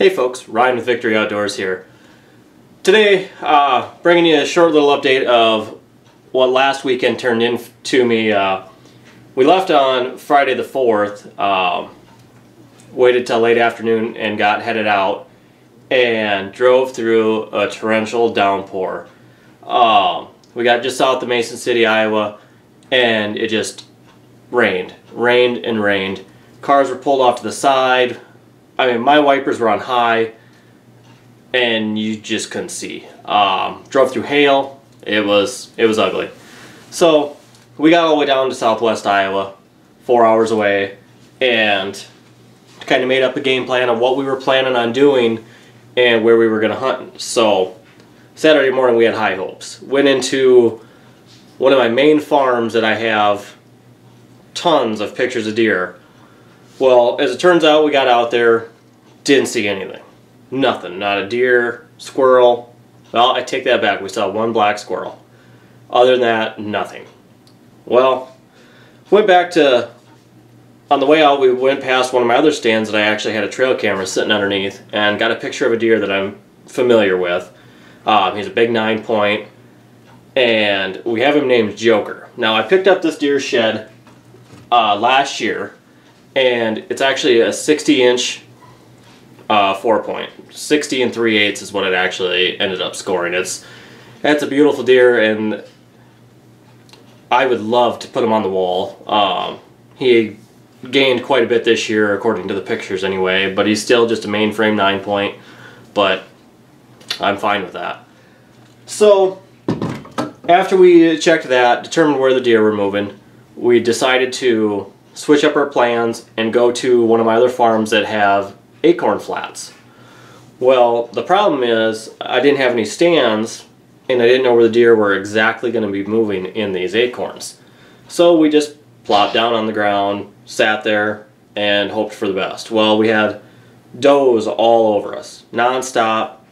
Hey folks, Ryan with Victory Outdoors here. Today, bringing you a short little update of what last weekend turned into me. We left on Friday the 4th, waited till late afternoon and got headed out and drove through a torrential downpour. We got just south of Mason City, Iowa, and it just rained and rained. Cars were pulled off to the side. I mean, my wipers were on high, and you just couldn't see. Drove through hail. It was ugly. So we got all the way down to southwest Iowa, 4 hours away, and kind of made up a game plan of what we were planning on doing and where we were going to hunt. So Saturday morning we had high hopes. Went into one of my main farms that I have tons of pictures of deer. Well, as it turns out, we got out there, didn't see anything. Nothing. Not a deer, squirrel. Well, I take that back. We saw one black squirrel. Other than that, nothing. Well, went back to, on the way out, we went past one of my other stands that I actually had a trail camera sitting underneath and got a picture of a deer that I'm familiar with. He's a big 9-point, and we have him named Joker. Now, I picked up this deer shed last year, and it's actually a 60-inch 4-point. 60 3/8 is what it actually ended up scoring. It's a beautiful deer, and I would love to put him on the wall. He gained quite a bit this year, according to the pictures anyway, but he's still just a mainframe 9-point, but I'm fine with that. So after we checked that, determined where the deer were moving, we decided to switch up our plans and go to one of my other farms that have acorn flats. Well, the problem is I didn't have any stands, and I didn't know where the deer were exactly going to be moving in these acorns. So we just plopped down on the ground, sat there, and hoped for the best. Well, we had does all over us, non-stop.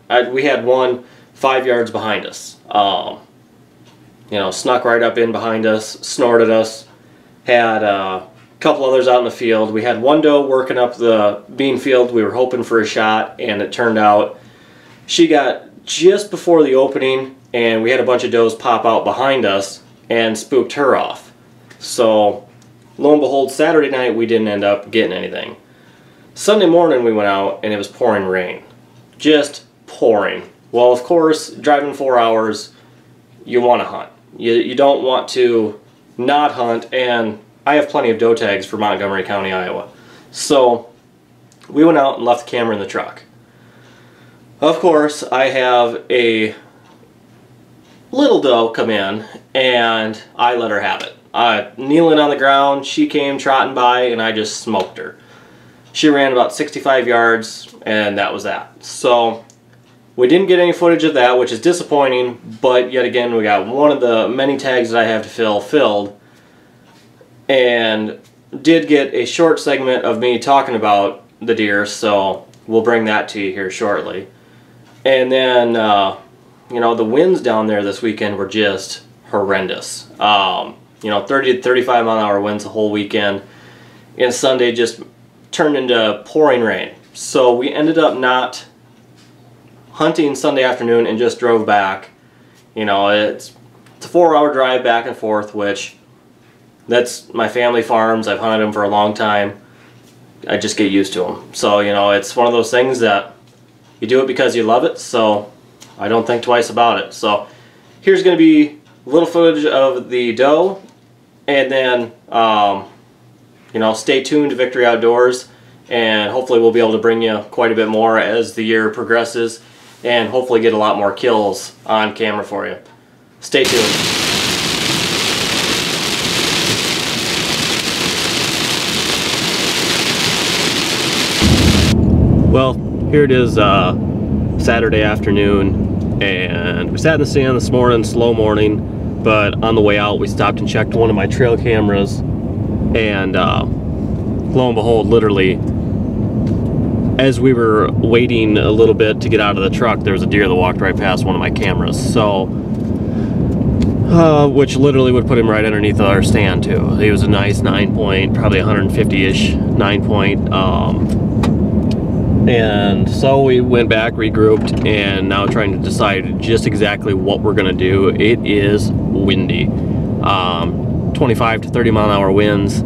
We had one 5 yards behind us. You know, snuck right up in behind us, snorted us. Had a couple others out in the field. We had one doe working up the bean field. We were hoping for a shot, and it turned out she got just before the opening, and we had a bunch of does pop out behind us and spooked her off. So lo and behold, Saturday night we didn't end up getting anything. Sunday morning we went out and it was pouring rain. Just pouring. Well, of course, driving 4 hours, you want to hunt. You don't want to not hunt, and I have plenty of doe tags for Montgomery County, Iowa. So we went out and left the camera in the truck. Of course, I have a little doe come in, and I let her have it. Kneeling on the ground, she came trotting by, and I just smoked her. She ran about 65 yards, and that was that. So we didn't get any footage of that, which is disappointing, but yet again, we got one of the many tags that I have to fill filled, and did get a short segment of me talking about the deer, so we'll bring that to you here shortly. And then, you know, the winds down there this weekend were just horrendous. You know, 30 to 35 mile-an-hour winds the whole weekend, and Sunday just turned into pouring rain. So we ended up not hunting Sunday afternoon and just drove back. You know, it's a 4-hour drive back and forth, which that's my family farms. I've hunted them for a long time. I just get used to them. So, you know, it's one of those things that you do it because you love it, so I don't think twice about it. So here's going to be a little footage of the doe, and then, you know, stay tuned to Victory Outdoors, and hopefully we'll be able to bring you quite a bit more as the year progresses, and hopefully get a lot more kills on camera for you. Stay tuned. Well, here it is, Saturday afternoon, and we sat in the stand this morning, slow morning, but on the way out we stopped and checked one of my trail cameras, and lo and behold, literally as we were waiting a little bit to get out of the truck, there was a deer that walked right past one of my cameras. So which literally would put him right underneath our stand too. He was a nice 9-point, probably 150-ish 9-point. And so we went back, regrouped, and now trying to decide just exactly what we're gonna do. It is windy. 25 to 30 mile an hour winds,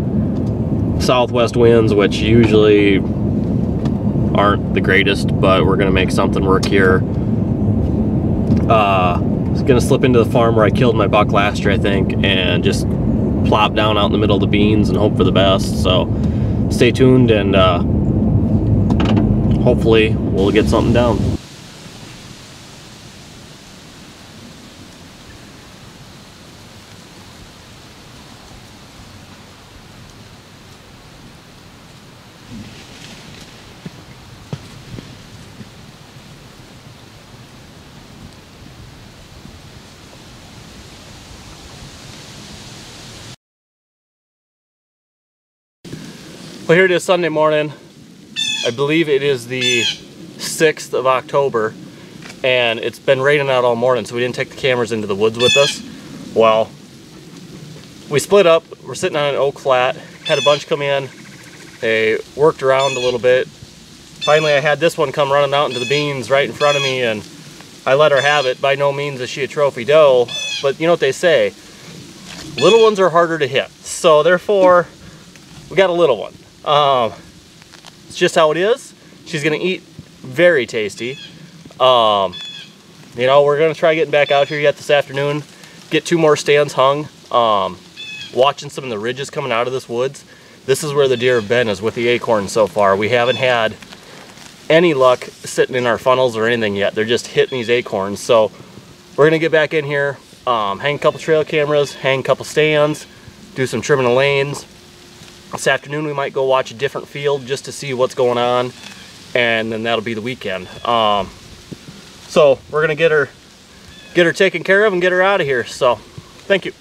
southwest winds, which usually aren't the greatest, but we're gonna make something work here. It's gonna slip into the farm where I killed my buck last year, I think, and just plop down out in the middle of the beans and hope for the best. So stay tuned, and hopefully we'll get something down. Well, here it is Sunday morning. I believe it is the 6th of October, and it's been raining out all morning, so we didn't take the cameras into the woods with us. Well, we split up. We're sitting on an oak flat, had a bunch come in. They worked around a little bit. Finally, I had this one come running out into the beans right in front of me, and I let her have it. By no means is she a trophy doe, but you know what they say, little ones are harder to hit. So therefore, we got a little one. It's just how it is. She's gonna eat very tasty. You know, we're gonna try getting back out here yet this afternoon, get 2 more stands hung. Watching some of the ridges coming out of this woods. This is where the deer have been, is with the acorns so far. We haven't had any luck sitting in our funnels or anything yet. They're just hitting these acorns. So we're gonna get back in here, hang a couple trail cameras, hang a couple stands, do some trimming of lanes. This afternoon we might go watch a different field just to see what's going on, and then that'll be the weekend. So we're gonna get her taken care of and get her out of here. So thank you.